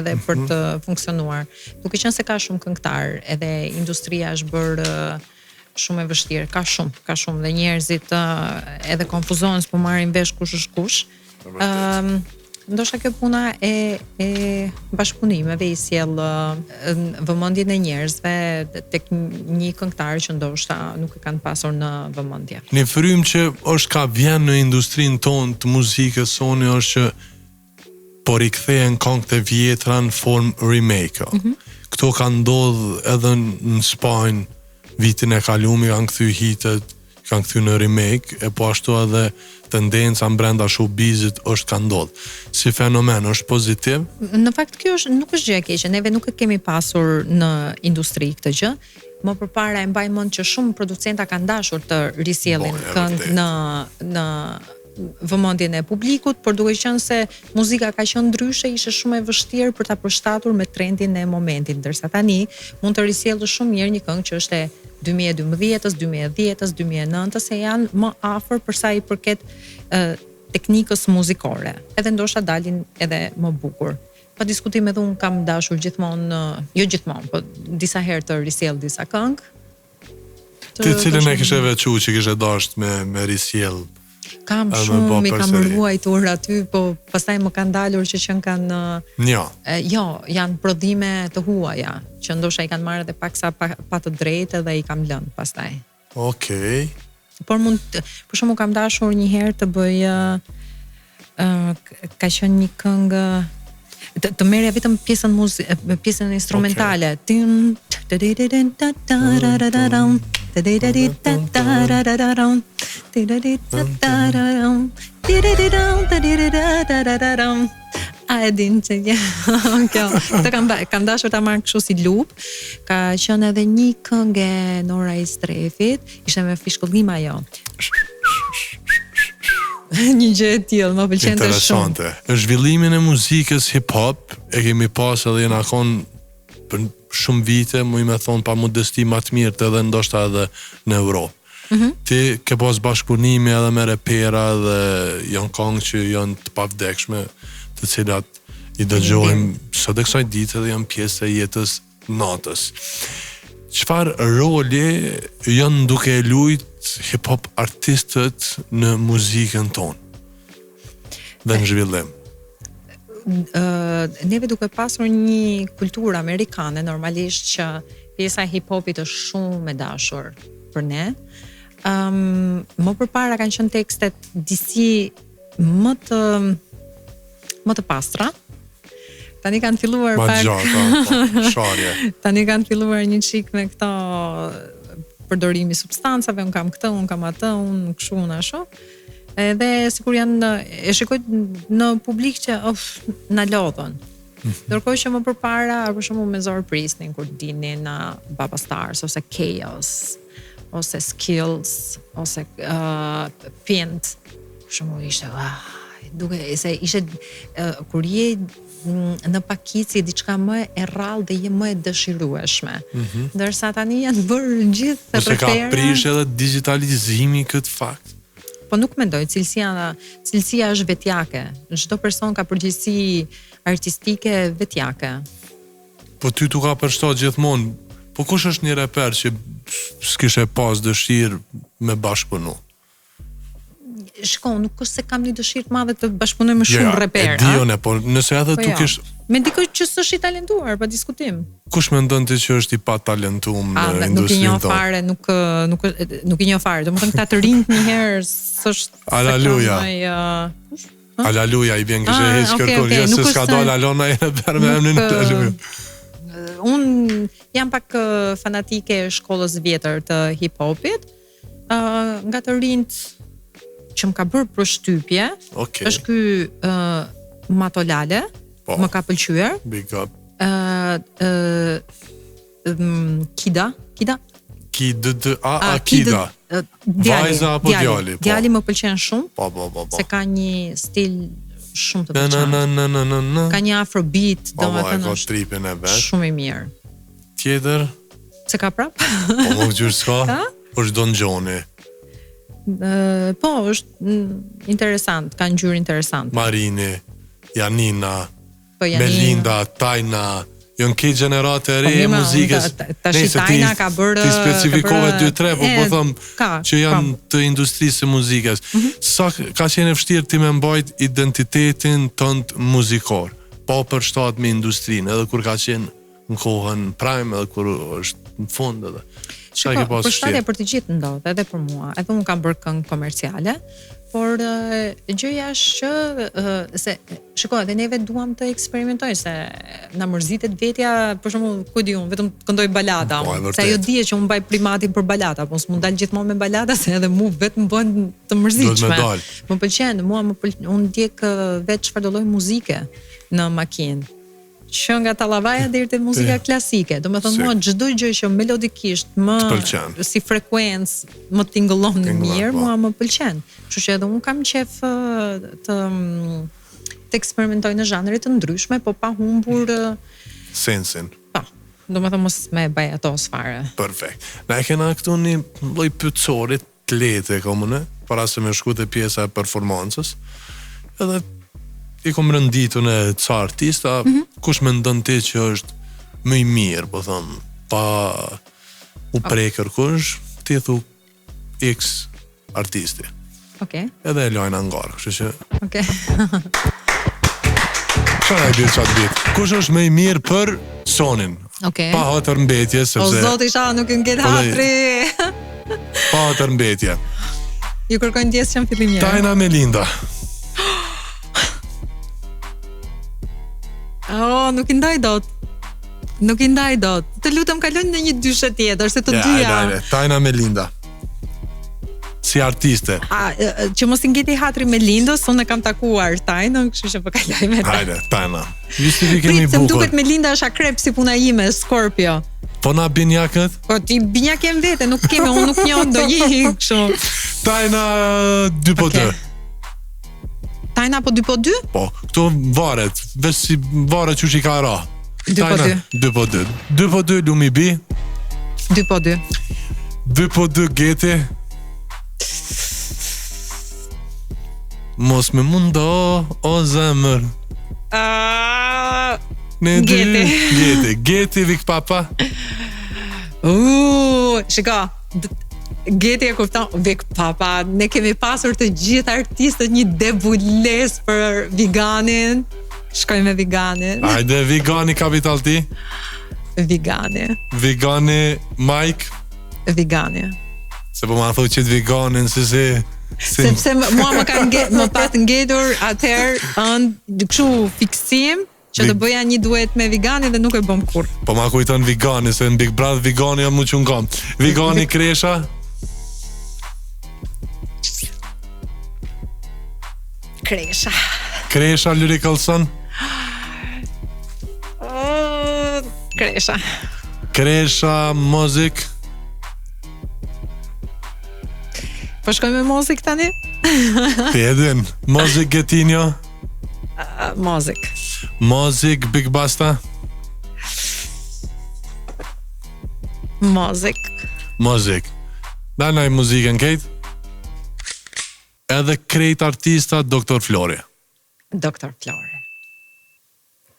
Speaker 11: edhe për të funksionuar. Duke qenë se ka shumë këngëtar, edhe industria është bërë shumë e vështirë, ka shumë dhe njerëzit edhe konfuzohen s'po marrin vesh kush është kush. Ndoshta kjo puna e bashkëpunimeve I sjell vëmendjen e njerëzve tek një këngëtar që ndoshta nuk e kanë pasur në vëmendje.
Speaker 1: Një frym që është ka vjen në industrinë tonë të muzikës Soni është që po rikthehen këngët e vjetra në formë remake. Këto kanë ndodhur edhe në Spanjë vitin e kaluar, kanë kthy hitet, kanë kthy në remake, e po ashtu edhe tendenca brenda showbizit është ka ndodhur. Si fenomen është pozitiv?
Speaker 11: Në fakt kjo nuk është gjë e keqe, neve nuk e kemi pasur në industri këtë gjë. Më përpara e mbaj mend që shumë producenta kanë dashur të risjellin këngë në vëmendjen e publikut, por duke qenë se muzika ka qenë ndryshe, ishte shumë e vështirë për ta përshtatur me trendin e momentit, ndërsa tani mund të risjellësh shumë mirë një këngë që është e 2012-s, 2010-s, 2009-s, se janë më afër për sa I përket teknikës muzikore. Edhe ndoshta dalin edhe më bukur. Pa diskutim edhe unë kam dashur gjithmonë, jo gjithmonë, po disa herë të risjell disa këngë.
Speaker 1: Ti cilën e kishe veçu që kishe dashur me risjell?
Speaker 11: Kam shumë, mi kam ruajtur aty, po pastaj më kanë dalur që kanë jo, janë prodhime të huaja, që ndoshta I kanë marrë edhe paksa pa të drejtë dhe I kam lënë pastaj.
Speaker 1: Okej.
Speaker 11: Por për shembull kam dashur një herë të bëj ka qenë një këngë të merja vetëm pjesën instrumentale. A e din që kjo. Këtë kam dashur ta marrë kështu si lup. Ka qenë edhe një këngë Nora I Strefit, ishte me fishkullim ajo. Një gjë e tillë, më pëlqente shumë.
Speaker 1: Interesante. Zhvillimin e muzikës hip-hop e kemi pas edhe jena kon për shumë vite, më I me thonë pa modesti më të mirë të edhe ndoshta edhe në Europë. Ti ke pas bashkëpunime edhe me repera dhe janë këngë që janë të pavdekshme, të cilat I dëgjojmë sot e kësaj dite dhe janë pjesë e jetës natës. Çfarë roli janë duke e lujt hip-hop artistët në muzikën tonë dhe në zhvillim?
Speaker 11: Neve duke pasur një kulturë amerikane, normalisht që pjesa e hip-hopit është shumë e dashur për ne. Më përpara kanë qenë tekstet disi më të pastra. Tani kanë filluar
Speaker 1: sharje.
Speaker 11: Tani kanë filluar një çik me këto përdorimi substancave, unë kam këtë, unë kam atë, unë kështu, unë ashtu. Edhe sikur janë e shikoj në publik që na lodhën. Ndërkohë që më përpara, për shembull me zor prisnin kur dinin Baba Stars ose Chaos ose Skills ose Pint. Për shembull ishte duke se ishte kur je në pakici diçka më e rrallë dhe je më e dëshirueshme. Ndërsa tani janë bërë gjithë
Speaker 1: repera. Ose ka prish edhe digitalizimi këtë fakt.
Speaker 11: Po nuk mendoj, cilësia është vetjake. Çdo person ka përgjegjësi artistike vetjake.
Speaker 1: Po ty tu ka përshtat gjithmonë. Po kush është një reper që s'kishe pas dëshirë me bashkëpunu?
Speaker 11: Shko, nuk është se kam një dëshirë të madhe të bashkëpunoj me shumë reper.
Speaker 1: E dione, po nëse edhe tu kish...
Speaker 11: Me dikoj që s'është i talentuar, pa diskutim.
Speaker 1: Kush mendon ti që është i pa talentuar në industrinë tonë?
Speaker 11: Nuk i njoh fare. Domethënë këta të rinjt një herë s'është...
Speaker 1: Aleluja. Aleluja, i bjen kështë e heqë kërkur. Se s'ka do Alona e për me emnin Aleluja.
Speaker 11: Unë jam pak fanatike shkollës vjetër të hip-hopit. Nga të rinjt që më ka bërë përshtypje, është ky Matolale, më ka pëlqyer.
Speaker 1: Big up.
Speaker 11: Kida.
Speaker 1: Kida. Vajza apo djali?
Speaker 11: Djali më pëlqen shumë.
Speaker 1: Po.
Speaker 11: Se ka një stil shumë të veçantë. Ka një afrobeat, domethënë është shumë i mirë.
Speaker 1: Tjetër?
Speaker 11: Se ka prap?
Speaker 1: Po më gjyrë s'ka? Është Don Gjoni.
Speaker 11: Po, është interesant, ka ngjyrë interesant.
Speaker 1: Marini, Janina, Melinda, Tajna, janë këtë gjenerate e re e muzikës.
Speaker 11: Tashi Tajna ka bërë...
Speaker 1: Ti specifikove 2-3, po thëmë që janë të industrisë e muzikës. Sa ka qenë e vështirë ti me mbajt identitetin tënd muzikor, po për shtat me industrinë, edhe kur ka qenë në kohën prime, edhe kur është në fund edhe.
Speaker 11: Shiko, përshtatja për të gjithë ndodh, edhe për mua, edhe unë kam bërë këngë komerciale, por gjëja është që, shiko, edhe neve duam të eksperimentoj, se na mërzitet vetja, për shembull, ku di unë, vetëm këndoj balada, se ajo dije që unë mbaj primatin për balada, po s'mund dal gjithmonë me balada, se edhe mu vetëm bën të mërzitshme. Më pëlqen, unë ndjek vetë çfarë do lloj muzike në makinë. Që nga tallavaja deri te muzika klasike. Domethënë mua çdo gjë që melodikisht më si frekuencë më tingëllon mirë, mua më pëlqen. Kështu që edhe un kam qef të eksperimentoj në zhanre të ndryshme, po pa humbur
Speaker 1: sensin.
Speaker 11: Po. Domethënë mos më bëj ato sfare.
Speaker 1: Perfekt. Na e kena këtu një lloj pyetësori të lehtë komunë, para se më shkute pjesa e performancës. Edhe i kom rënditur në ca artista, kush mendon ti që është më i mirë, po thëmë, pa u prekër kush, ti thu X artisti. Edhe e lojnë angarë, kështë që... Qa e ditë qatë ditë? Kush është më i mirë për sonin? Pa hatër mbetje, sepse...
Speaker 11: O zot isha, nuk në këtë hatri!
Speaker 1: Pa hatër mbetje.
Speaker 11: Ju kërkojnë djesë që më fillim njërë.
Speaker 1: Tajna Melinda.
Speaker 11: Nuk i ndaj dot. Të lutem kalojnë në një dyshe tjetër, se të dyja.
Speaker 1: Tajna Melinda. Si artiste.
Speaker 11: Që mos i ngeti hatri Melindës, unë e kam takuar Tajnën, kështu që po kaloj me ta.
Speaker 1: Hajde, Tajna. Justifikimi bukur.
Speaker 11: Se më duket Melinda është akrep si puna ime, Scorpio.
Speaker 1: Po na binjakët?
Speaker 11: Po ti binjakem vete, nuk kemi, unë nuk njoh ndonjë kështu.
Speaker 1: Tajna 2x2.
Speaker 11: Tajna po 2x2?
Speaker 1: Po, këto varet, veç si varet që i ka ra.
Speaker 11: 2x2.
Speaker 1: 2x2. 2x2 Lumi B.
Speaker 11: 2x2.
Speaker 1: 2x2 Geti. Mos me mundo o zemër. Geti Vik Papa.
Speaker 11: Shiko, Geti e kupton, Vik Papa, ne kemi pasur të gjithë artistët një debules për Viganin. Shkoj me Viganin.
Speaker 1: Hajde, Vigani kapital ti.
Speaker 11: Vigani.
Speaker 1: Vigani Mike.
Speaker 11: Vigani.
Speaker 1: Se po ma thoj qëtë veganin,
Speaker 11: sepse mua më pat ngjetur atëherë kështu fiksim që të bëja një duet me Vigani dhe nuk e bëm kurrë.
Speaker 1: Po ma kujton Vigani, se në Big Brother Vigani jam më që në kam. Vigani Kresha. Kresha Lyricalson. Kresha Mozik.
Speaker 11: Po shkoj me Mozik tani?
Speaker 1: Pedin. Mozik Getinjo. Mozik Big Basta. Mozik. Danaj muzikën kejt. Edhe krejt artista Dr. Flori.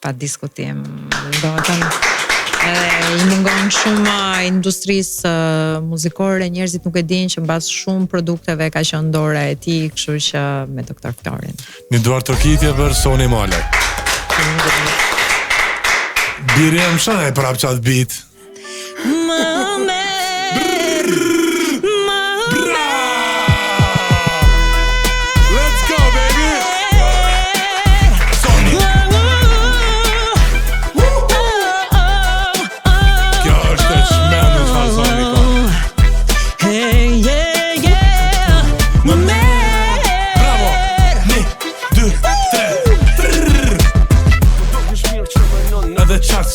Speaker 11: Pa diskutim. Do të thënë i mungon shumë industrisë muzikore, njerëzit nuk e dinë që mbas shumë produkteve ka qenë dora e tij, kështu që me Dr. Florin.
Speaker 1: Një duar trokitje për Soni Malaj. Birem shaj prap qatë bit.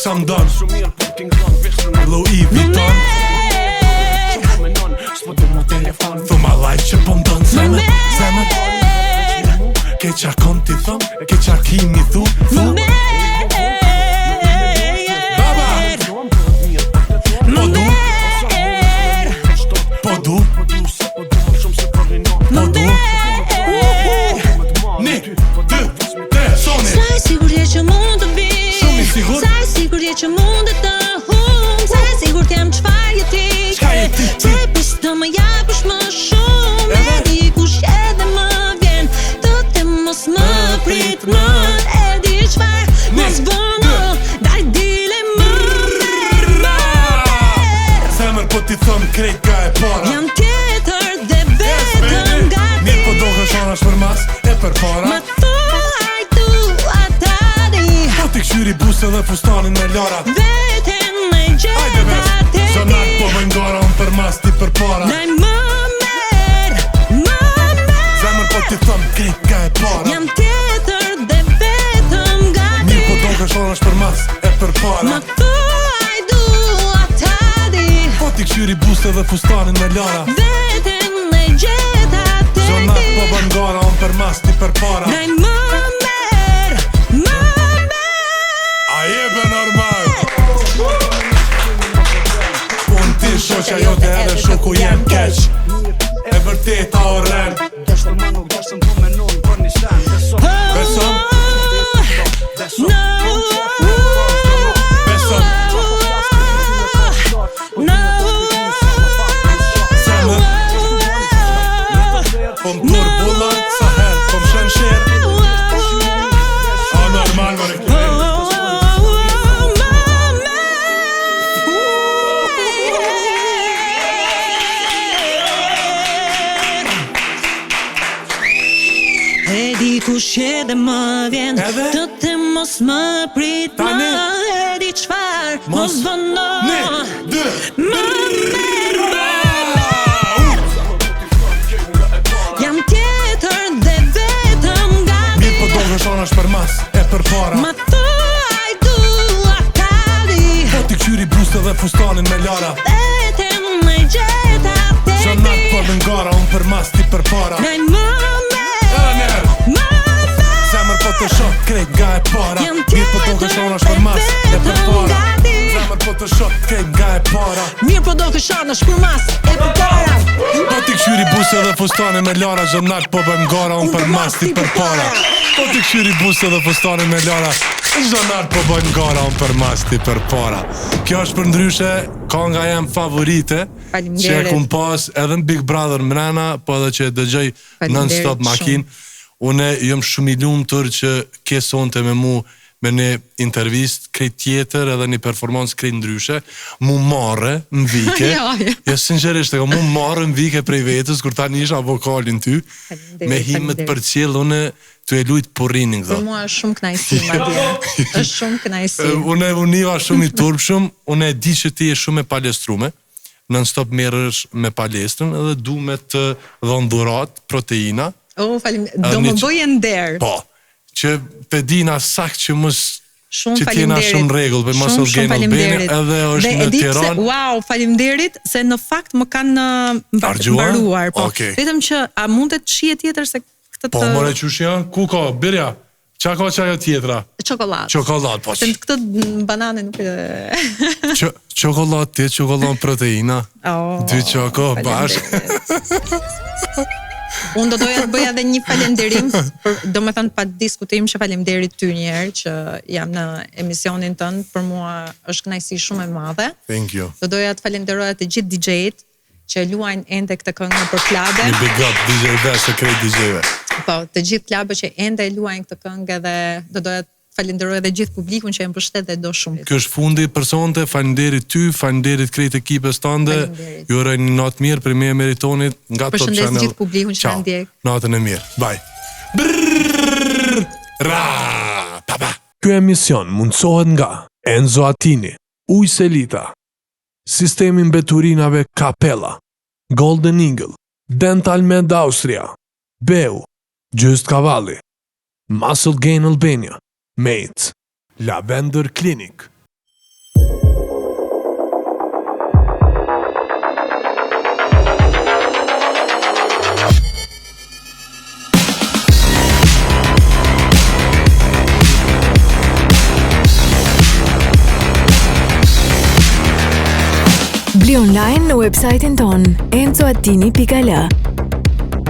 Speaker 1: Sam don Louis Vuitton Thu ma lajt që po m'don Zemër Ke qa kon t'i thom Ke qa kimi thu Baba Po du Një, dy, tre, Soni
Speaker 12: Saj sigur je që mund të vi Saj sigur je që mund të hum Saj sigur t'jem qfar je ti Se pës të më japësh më shumë E di kush edhe më vjen Të të mos më prit më E di qfar mos bëno Daj dile më
Speaker 1: Zemër po t'i thëm krejt ka e para
Speaker 12: Jam tjetër dhe vetëm nga ti
Speaker 1: Mirë po do këshonash për mas e për para
Speaker 12: Ma thuaj tu atari
Speaker 1: Po t'i këshyri buse dhe fustanin me lara
Speaker 12: Veten me gjeta te
Speaker 1: Zonat po bëjnë gara unë për mas ti për para
Speaker 12: Daj më
Speaker 1: Zemër po t'i thëm krejt ka e para
Speaker 12: Jam tjetër dhe vetëm nga ti
Speaker 1: Mirë po do këshonash për mas e për para
Speaker 12: Ma thuaj du atari
Speaker 1: Po t'i këshyri buse dhe fustanin me lara
Speaker 12: Veten me gjeta te
Speaker 1: Zonat po bëjnë gara unë për mas ti për para
Speaker 12: Daj më
Speaker 1: A jebe normal Unë ti shoqa jote edhe shoku jem keq E vërteta o ren Beson Zemër Po m'tur bulla sa her Po m'shen sher A normal më rëkjoj
Speaker 12: Kush edhe më vjen Të të mos më prit më E di qfar mos bëno Më Jam tjetër dhe vetëm nga ti
Speaker 1: Mirë po do këshonash për mas e për para
Speaker 12: Ma thuaj du atari
Speaker 1: Po t'i këshyri buse dhe fustanin me lara
Speaker 12: Veten me gjeta te
Speaker 1: Zonat po dhe ngara unë për mas ti për para
Speaker 12: Daj më
Speaker 1: Zemër po të shok krejt nga e para Mirë po do këshonash për mas e për para Zemër po të shok krejt nga e para
Speaker 12: Mirë po do këshonash për mas e për para
Speaker 1: Po t'i këshyri buse dhe fustanin me lara Zonat po bëm gara unë për mas ti për para Po t'i këshyri buse dhe fustanin me lara Zonat po bëm gara unë për mas ti për para Kjo është për ndryshe Kanga jem favorite Që e kum pas edhe në Big Brother mrena Po edhe që e dëgjoj non-stop makin Une jëm shumë i lumtur që ke sonte me mu me një intervist krejt tjetër edhe një performancë krejt ndryshe, mu marre në vike, ja sinqerisht, mu marre në vike prej vetës, kur ta një isha vokalin ty, me himet për cilë, une të e lujt porrinin këto.
Speaker 11: Për mua është shumë knajsi, madje. Është shumë knajsi.
Speaker 1: Une univa shumë i turpshëm, une e di që ti e shumë e palestrume, non-stop merresh me palestrën edhe du me të dhënë dhurat, proteina.
Speaker 11: Do më bëje nder.
Speaker 1: Po, që pedina sakt që mos
Speaker 11: Shumë
Speaker 1: që t'jena shumë rregull, për mos Gain Albania edhe është në Tiranë.
Speaker 11: Wow, faleminderit se në fakt më kanë mbaruar. Po, vetëm që a mund të shije tjetër se këtë të...
Speaker 1: Po, more qysh janë? Ku ka? Birja? Qa ka qajo tjetra?
Speaker 11: Çokoladë.
Speaker 1: Çokoladë, po.
Speaker 11: Se këtë banane nuk e...
Speaker 1: Çokoladë, ti çokoladë proteina. Dy çoko bashkë.
Speaker 11: Unë do doja të bëja edhe një falenderim, do me thënë pa diskutim që falenderit ty njerë që jam në emisionin tënë, për mua është kënaqësi shumë e madhe.
Speaker 1: Thank you.
Speaker 11: Do doja të falenderoja të gjithë DJ-t që luajnë ende këtë këngë për klabe.
Speaker 1: Një big up DJ-ve, se krejt DJ-ve.
Speaker 11: Po, të gjithë klabë që ende luajnë këtë këngë edhe do doja të falenderoj edhe gjithë publikun që e mbështet dhe do shumë.
Speaker 1: Kjo është fundi për sonte, falenderit ty, falenderit krejt ekipes tënde. Ju uroj një natë mirë për me meritonit nga Top Channel.
Speaker 11: Përshëndes gjithë publikun që na ndjek.
Speaker 1: Natën e mirë. Bye.
Speaker 13: Ky emision mundsohet nga Enzo Attini, Ujë Selita, Sistemi mbeturinave Capella, Golden Eagle, Dental Med Austria, Beu, Gjyst Cavalli, Muscle Gain Albania, Mates, Lavender Clinic.
Speaker 2: Bli online në website-in ton enzoattini.al,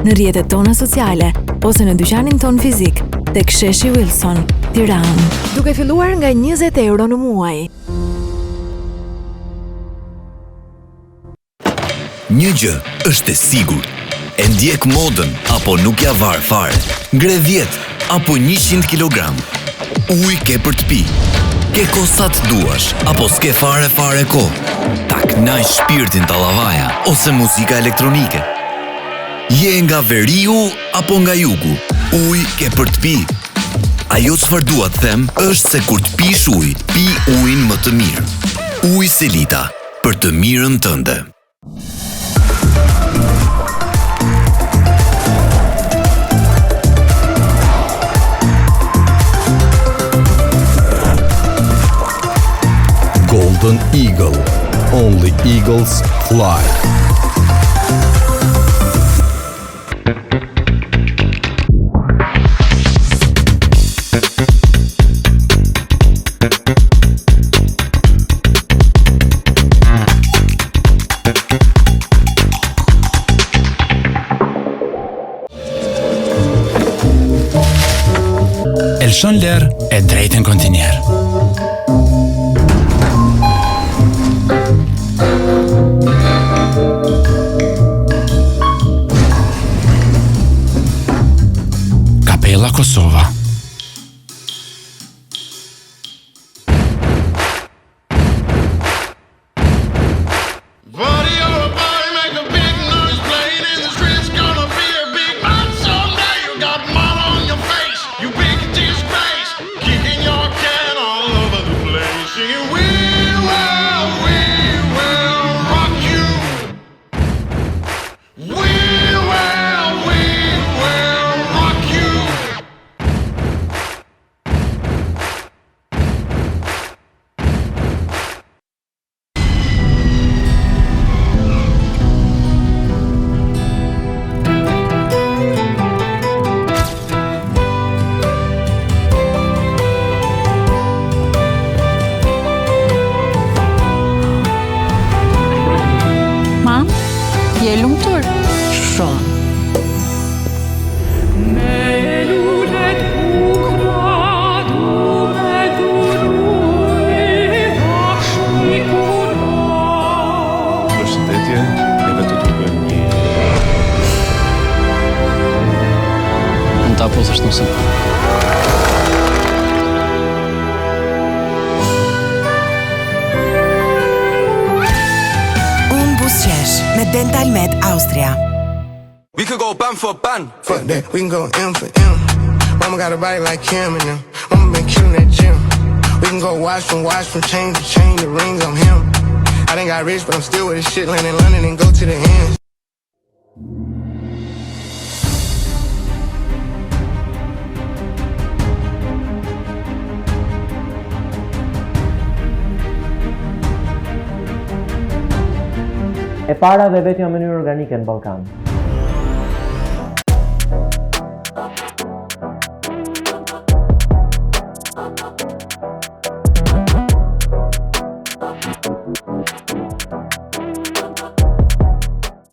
Speaker 2: në rrjetet tona sociale ose në dyqanin ton fizik tek sheshi Wilson, Tiranë. Duke filluar nga 20 euro në muaj.
Speaker 3: Një gjë është e sigurt. E ndjek modën apo nuk ja var fare. Ngre 10 apo 100 kg. Ujë ke për të pi. Ke ko sa të duash, apo s'ke fare ko. Ta knaq shpirtin të lavaja, ose muzika elektronike. Je nga veriu, apo nga jugu. Ujë ke për të pi. Ajo çfarë dua të them, është se kur të pish ujë, pi ujin më të mirë. Ujë Selita, për të mirën tënde.
Speaker 4: Golden Eagle. Only eagles fly.
Speaker 5: Elshon Ler e drejtën kontinjer. Capella Kosova.
Speaker 14: Dentalmet Austria.
Speaker 8: We could go ban for ban.
Speaker 9: Fuck that, we can go M for M. Mama got a body like Kim and them. Mama been killing that gym. We can go watch from chain to chain, the rings on him. I done got rich, but I'm still with this shit, land in London and go to the end.
Speaker 10: E para dhe vetja mënyrë organike në Ballkan.